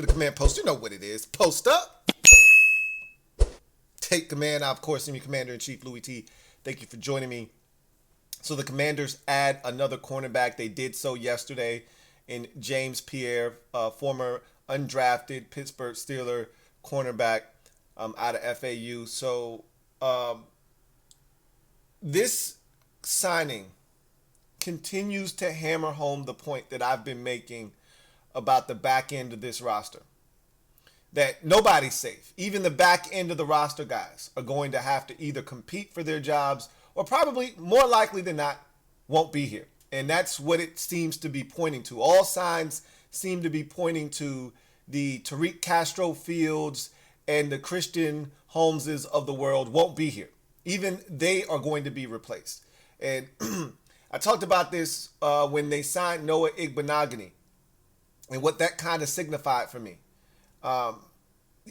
to the command post. You know what it is. Post up. Take command. I, of course, am your Commander-in-Chief, Louie T. Thank you for joining me. So the Commanders add another cornerback. They did so yesterday in James Pierre, former undrafted Pittsburgh Steelers cornerback out of FAU. So this signing continues to hammer home the point that I've been making about the back end of this roster. That nobody's safe. Even the back end of the roster guys are going to have to either compete for their jobs or probably more likely than not won't be here. And that's what it seems to be pointing to. All signs seem to be pointing to the Tariq Castro Fields and the Christian Holmeses of the world won't be here. Even they are going to be replaced. And I talked about this when they signed Noah Igbenogany and what that kind of signified for me.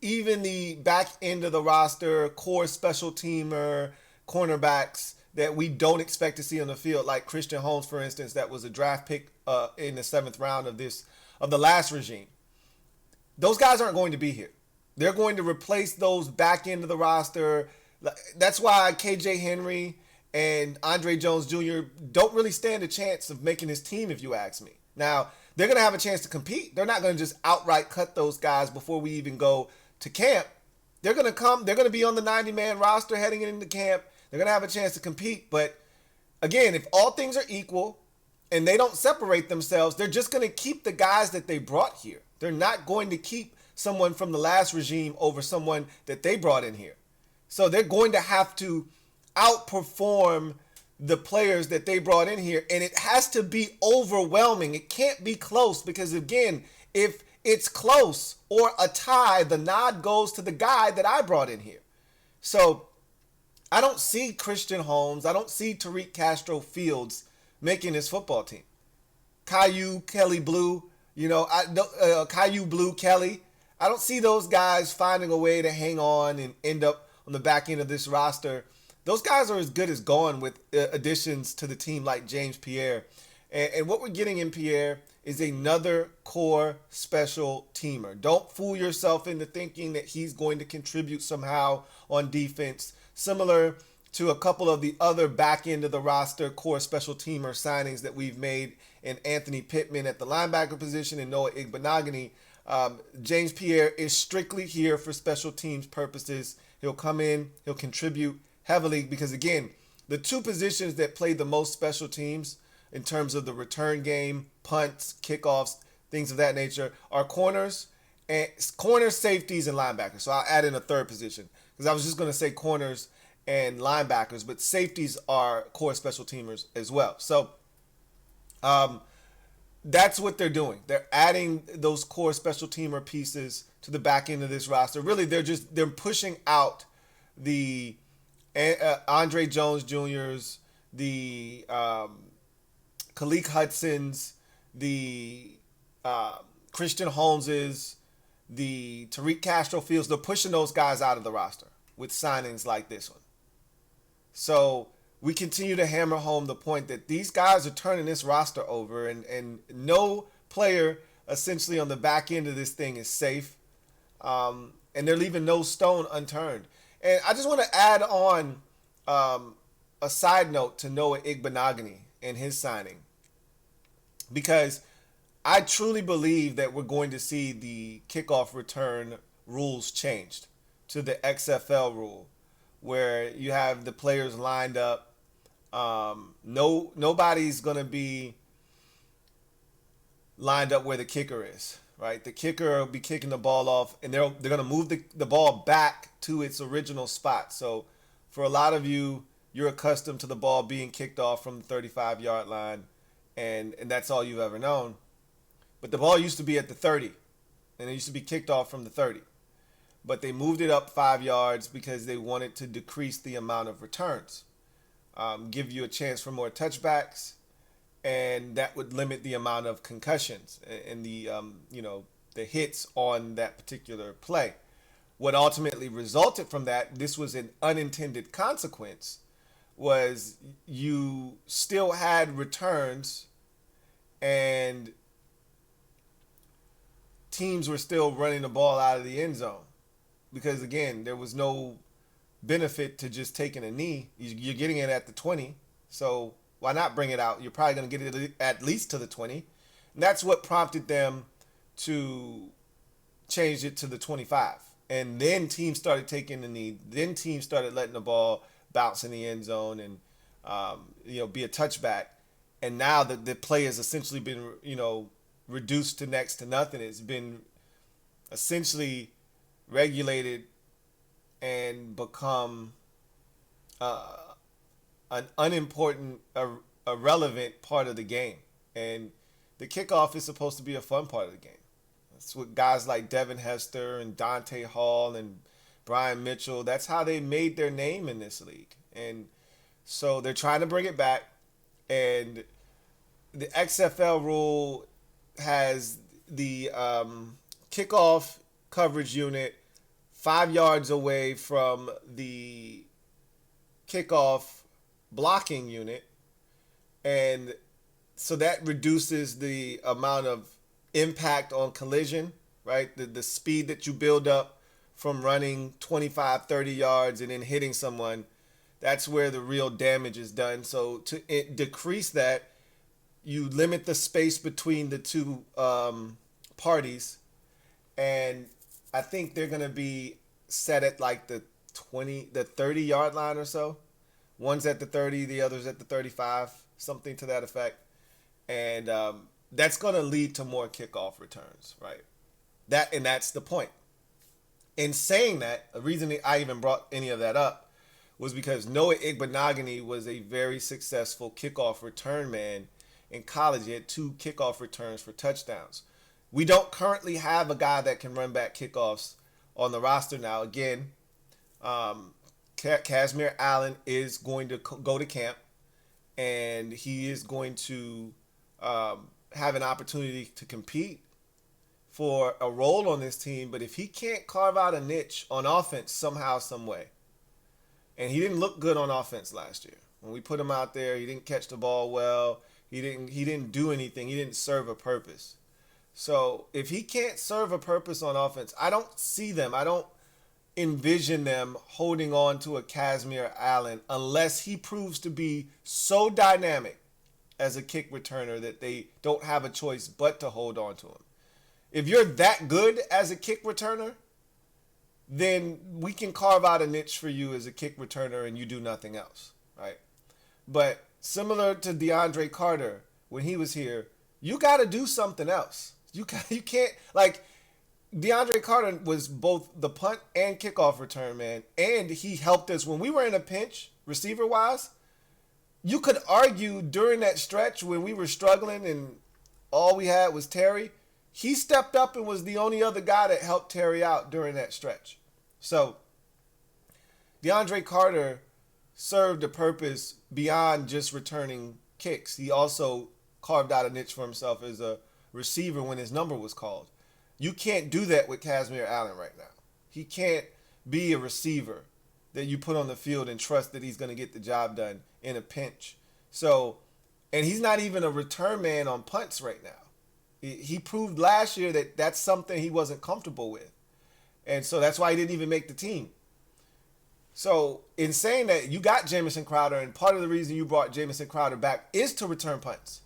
Even the back end of the roster, core special teamer, cornerbacks that we don't expect to see on the field, like Christian Holmes, for instance, that was a draft pick in the 7th round of the last regime. Those guys aren't going to be here. They're going to replace those back end of the roster. That's why KJ Henry and Andre Jones Jr. don't really stand a chance of making his team, if you ask me. Now, they're going to have a chance to compete. They're not going to just outright cut those guys before we even go to camp. They're going to come. They're going to be on the 90-man roster heading into camp. They're going to have a chance to compete. But again, if all things are equal and they don't separate themselves, they're just going to keep the guys that they brought here. They're not going to keep someone from the last regime over someone that they brought in here. So they're going to have to outperform the players that they brought in here, and it has to be overwhelming. It can't be close because, again, if it's close or a tie, the nod goes to the guy that I brought in here. So I don't see Christian Holmes. I don't see Tariq Castro Fields making his football team. Caillou Kelly Blue, Caillou Blue Kelly. I don't see those guys finding a way to hang on and end up on the back end of this roster. Those guys are as good as gone with additions to the team like James Pierre. And what we're getting in Pierre is another core special teamer. Don't fool yourself into thinking that he's going to contribute somehow on defense, similar to a couple of the other back end of the roster core special teamer signings that we've made in Anthony Pittman at the linebacker position and Noah Igbenogany. James Pierre is strictly here for special teams purposes. He'll come in, he'll contribute heavily because, again, the two positions that play the most special teams in terms of the return game, punts, kickoffs, things of that nature are corners, safeties, and linebackers. So I'll add in a third position because I was just going to say corners and linebackers, but safeties are core special teamers as well. So that's what they're doing. They're adding those core special teamer pieces to the back end of this roster. Really, they're pushing out the Andre Jones Jr.'s, the Khaleke Hudson's, the Christian Holmes's, the Tariq Castro Fields. They're pushing those guys out of the roster with signings like this one. So we continue to hammer home the point that these guys are turning this roster over, and no player essentially on the back end of this thing is safe, and they're leaving no stone unturned. And I just want to add on a side note to Noah Igbenogany and his signing, because I truly believe that we're going to see the kickoff return rules changed to the XFL rule, where you have the players lined up. Nobody's going to be lined up where the kicker is, right? The kicker will be kicking the ball off, and they're going to move the ball back to its original spot. So for a lot of you, you're accustomed to the ball being kicked off from the 35-yard line, and that's all you've ever known. But the ball used to be at the 30, and it used to be kicked off from the 30. But they moved it up 5 yards because they wanted to decrease the amount of returns, give you a chance for more touchbacks, and that would limit the amount of concussions and the hits on that particular play. What ultimately resulted from that, this was an unintended consequence, was you still had returns, and teams were still running the ball out of the end zone because, again, there was no benefit to just taking a knee. You're getting it at the 20, so why not bring it out? You're probably going to get it at least to the 20. And that's what prompted them to change it to the 25. And then teams started taking the knee. Then teams started letting the ball bounce in the end zone and be a touchback. And now the play has essentially been reduced to next to nothing. It's been essentially regulated and become an unimportant, irrelevant part of the game. And the kickoff is supposed to be a fun part of the game. That's what guys like Devin Hester and Dante Hall and Brian Mitchell, that's how they made their name in this league. And so they're trying to bring it back. And the XFL rule has the kickoff coverage unit 5 yards away from the kickoff blocking unit. And so that reduces the amount of impact on collision, right? The speed that you build up from running 25, 30 yards and then hitting someone, that's where the real damage is done. So to decrease that, you limit the space between the two parties. And I think they're going to be set at like the 30 yard line or so. One's at the 30, the other's at the 35, something to that effect. And that's going to lead to more kickoff returns, right? That's the point. In saying that, the reason I even brought any of that up was because Noah Igbenogany was a very successful kickoff return man in college. He had 2 kickoff returns for touchdowns. We don't currently have a guy that can run back kickoffs on the roster now. Again, Casimir Allen is going to go to camp, and he is going to have an opportunity to compete for a role on this team. But if he can't carve out a niche on offense somehow, some way, and he didn't look good on offense last year. When we put him out there, he didn't catch the ball well. He didn't do anything. He didn't serve a purpose. So if he can't serve a purpose on offense, I don't envision them holding on to a Casimir Allen unless he proves to be so dynamic as a kick returner that they don't have a choice but to hold on to him. If you're that good as a kick returner, then we can carve out a niche for you as a kick returner and you do nothing else, right? But similar to DeAndre Carter, when he was here, you got to do something else. You can't, like, DeAndre Carter was both the punt and kickoff return man, and he helped us when we were in a pinch, receiver-wise. You could argue during that stretch when we were struggling and all we had was Terry, he stepped up and was the only other guy that helped Terry out during that stretch. So DeAndre Carter served a purpose beyond just returning kicks. He also carved out a niche for himself as a receiver when his number was called. You can't do that with Casimir Allen right now. He can't be a receiver that you put on the field and trust that he's going to get the job done in a pinch. So, and he's not even a return man on punts right now. He proved last year that that's something he wasn't comfortable with. And so that's why he didn't even make the team. So in saying that, you got Jamison Crowder, and part of the reason you brought Jamison Crowder back is to return punts.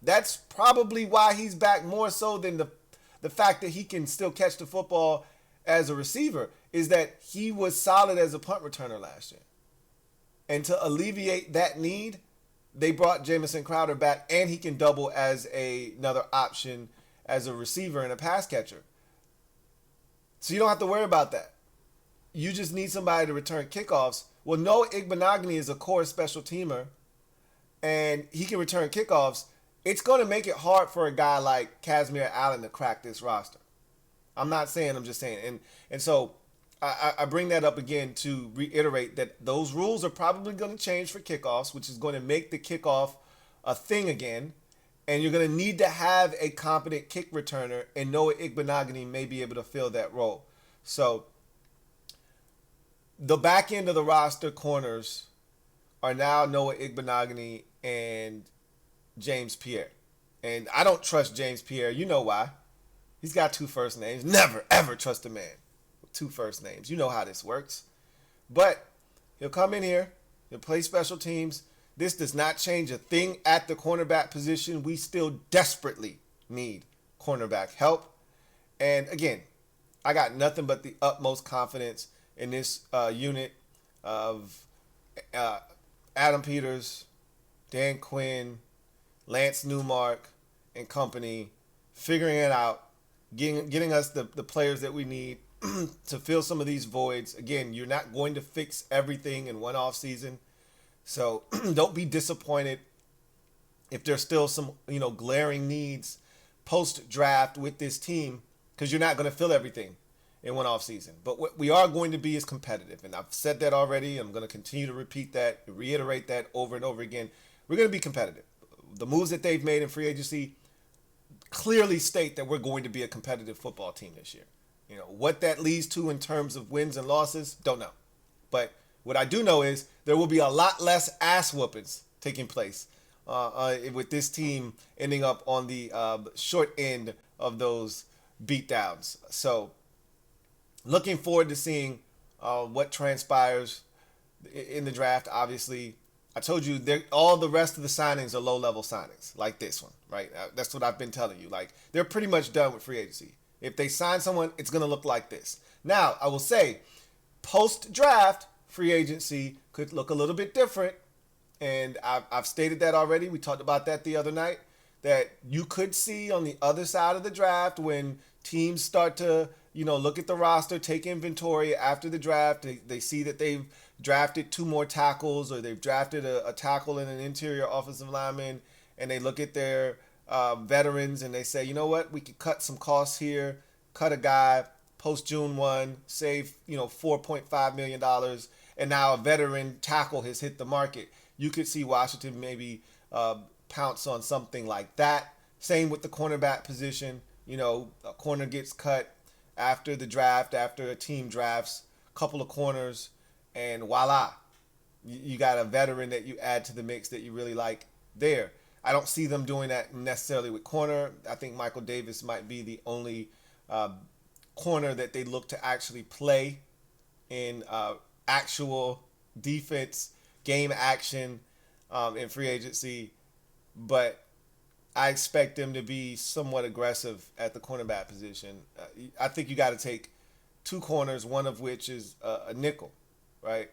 That's probably why he's back more so than the fact that he can still catch the football as a receiver, is that he was solid as a punt returner last year. And to alleviate that need, they brought Jamison Crowder back, and he can double as another option as a receiver and a pass catcher. So you don't have to worry about that. You just need somebody to return kickoffs. Well, Noah Igbenogany is a core special teamer, and he can return kickoffs. It's going to make it hard for a guy like Casimir Allen to crack this roster. I'm not saying, I'm just saying. And so I bring that up again to reiterate that those rules are probably going to change for kickoffs, which is going to make the kickoff a thing again. And you're going to need to have a competent kick returner, and Noah Igbenogany may be able to fill that role. So the back end of the roster corners are now Noah Igbenogany and James Pierre. And I don't trust James Pierre. You know why. He's got two first names. Never, ever trust a man with two first names. You know how this works. But he'll come in here. He'll play special teams. This does not change a thing at the cornerback position. We still desperately need cornerback help. And again, I got nothing but the utmost confidence in this unit of Adam Peters, Dan Quinn, Lance Newmark, and company, figuring it out, getting us the players that we need to fill some of these voids. Again, you're not going to fix everything in one off season, so don't be disappointed if there's still some glaring needs post draft with this team, because you're not going to fill everything in one off season. But what we are going to be is competitive, and I've said that already. I'm going to continue to repeat that, reiterate that over and over again. We're going to be competitive. The moves that they've made in free agency clearly state that we're going to be a competitive football team this year. What that leads to in terms of wins and losses, don't know. But what I do know is there will be a lot less ass whoopings taking place with this team ending up on the short end of those beatdowns. So looking forward to seeing what transpires in the draft. Obviously, I told you all the rest of the signings are low-level signings, like this one, right? That's what I've been telling you. Like, they're pretty much done with free agency. If they sign someone, it's going to look like this. Now, I will say, post-draft, free agency could look a little bit different, and I've stated that already. We talked about that the other night, that you could see on the other side of the draft when teams start to, look at the roster, take inventory after the draft. They see that they've drafted 2 more tackles, or they've drafted a tackle and an interior offensive lineman, and they look at their veterans and they say, you know what, we could cut some costs here, cut a guy post June 1, save $4.5 million, and now a veteran tackle has hit the market. You could see Washington maybe pounce on something like that. Same with the cornerback position. A corner gets cut after the draft, after a team drafts a couple of corners, and voila, you got a veteran that you add to the mix that you really like there. I don't see them doing that necessarily with corner. I think Michael Davis might be the only corner that they look to actually play in actual defense, game action in free agency. But I expect them to be somewhat aggressive at the cornerback position. I think you got to take 2 corners, one of which is a nickel, right?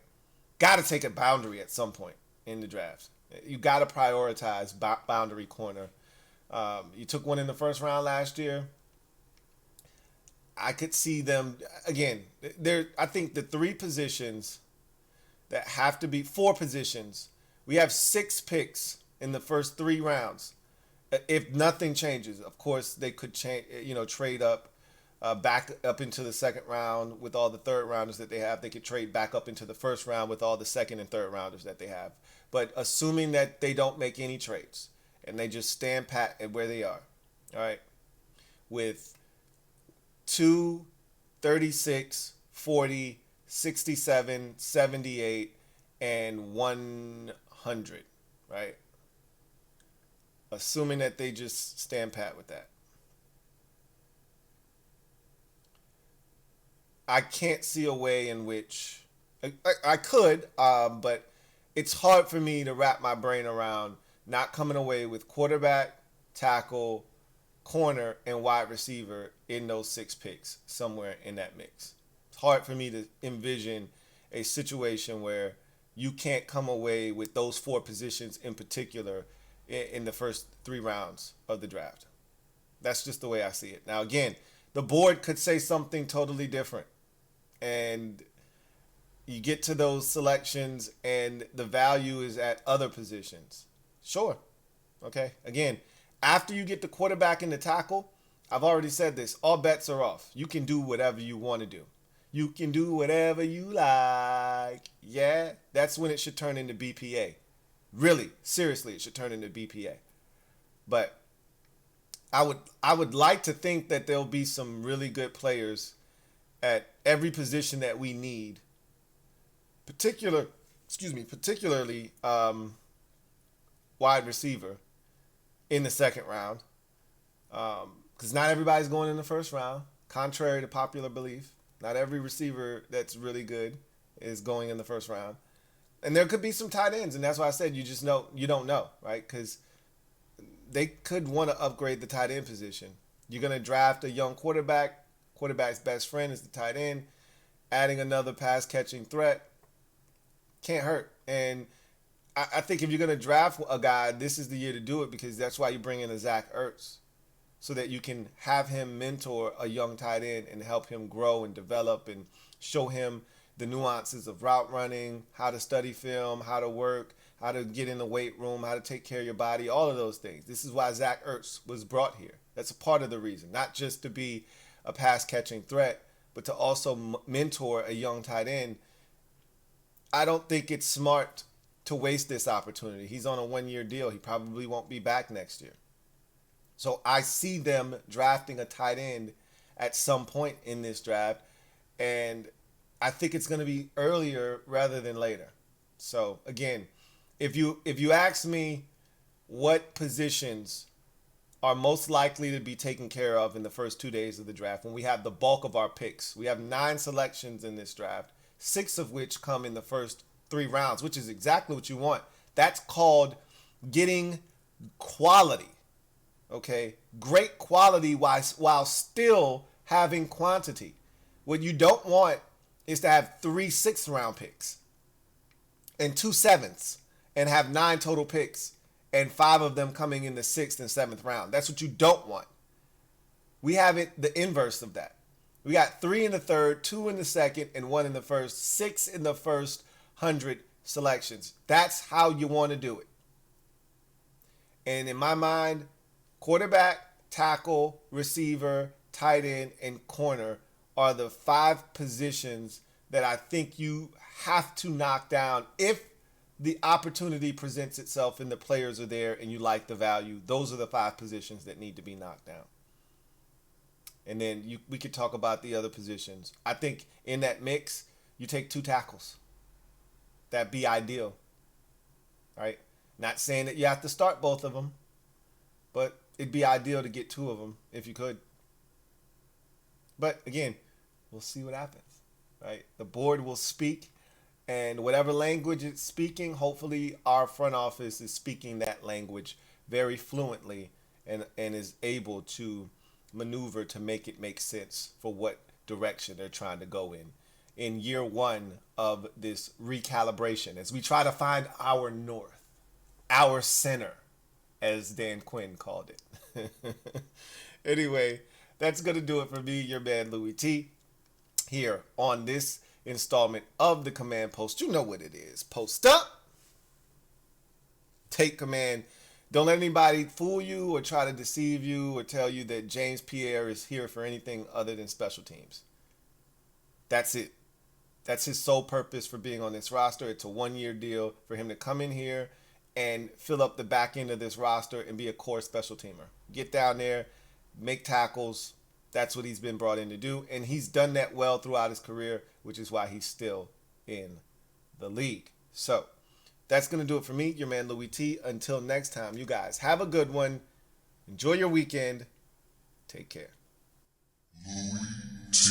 Got to take a boundary at some point in the draft. You got to prioritize boundary corner. You took one in the first round last year. I could see them again. I think the 3 positions that have to be 4 positions. We have 6 picks in the first 3 rounds. If nothing changes, of course they could change. Trade up, back up into the second round with all the third rounders that they have. They could trade back up into the first round with all the second and third rounders that they have. But assuming that they don't make any trades and they just stand pat at where they are, all right, with 2, 36, 40, 67, 78, and 100, right? Assuming that they just stand pat with that. I can't see a way in which I could, but it's hard for me to wrap my brain around not coming away with quarterback, tackle, corner, and wide receiver in those 6 picks somewhere in that mix. It's hard for me to envision a situation where you can't come away with those 4 positions in particular in the first 3 rounds of the draft. That's just the way I see it. Now, again, the board could say something totally different, and you get to those selections and the value is at other positions. Sure. Okay. Again, after you get the quarterback and the tackle, I've already said this, all bets are off. You can do whatever you want to do. You can do whatever you like. Yeah, that's when it should turn into BPA. Really, seriously, it should turn into BPA. But I would like to think that there'll be some really good players at every position that we need. Particularly wide receiver in the second round. because not everybody's going in the first round. Contrary to popular belief, not every receiver that's really good is going in the first round. And there could be some tight ends, and that's why I said you don't know, right? Because they could want to upgrade the tight end position. You're going to draft a young quarterback. Quarterback's best friend is the tight end. Adding another pass catching threat can't hurt. And I think if you're going to draft a guy, this is the year to do it, because that's why you bring in a Zach Ertz, so that you can have him mentor a young tight end and help him grow and develop and show him the nuances of route running, how to study film, how to work, how to get in the weight room, how to take care of your body, all of those things. This is why Zach Ertz was brought here. That's a part of the reason, not just to be a pass catching threat, but to also mentor a young tight end. I don't think it's smart to waste this opportunity. He's on a 1-year deal. He probably won't be back next year. So I see them drafting a tight end at some point in this draft, and I think it's going to be earlier rather than later. So again, if you ask me what positions are most likely to be taken care of in the first 2 days of the draft, when we have the bulk of our picks, we have 9 selections in this draft, 6 of which come in the first 3 rounds, which is exactly what you want. That's called getting quality. Okay, great quality while still having quantity. What you don't want is to have 3 6th-round picks and 2 7ths and have 9 total picks and 5 of them coming in the 6th and 7th round. That's what you don't want. We have it the inverse of that. We got 3 in the 3rd, 2 in the 2nd, and 1 in the 1st, 6 in the first 100 selections. That's how you want to do it. And in my mind, quarterback, tackle, receiver, tight end, and corner are the 5 positions that I think you have to knock down if the opportunity presents itself and the players are there and you like the value. Those are the 5 positions that need to be knocked down. And then we could talk about the other positions. I think in that mix, you take 2 tackles. That'd be ideal. Right? Not saying that you have to start both of them, but it'd be ideal to get 2 of them if you could. But again, we'll see what happens. Right? The board will speak, and whatever language it's speaking, hopefully our front office is speaking that language very fluently and is able to maneuver to make it make sense for what direction they're trying to go in year 1 of this recalibration, as we try to find our north, our center, as Dan Quinn called it. Anyway, that's going to do it for me, your man Louie T, here on this installment of the Command Post. You know what it is. Post up. Take command. Don't let anybody fool you or try to deceive you or tell you that James Pierre is here for anything other than special teams. That's it. That's his sole purpose for being on this roster. It's a 1-year deal for him to come in here and fill up the back end of this roster and be a core special teamer. Get down there, make tackles. That's what he's been brought in to do. And he's done that well throughout his career, which is why he's still in the league. So that's going to do it for me, your man Louie T. Until next time, you guys have a good one. Enjoy your weekend. Take care. Louie T.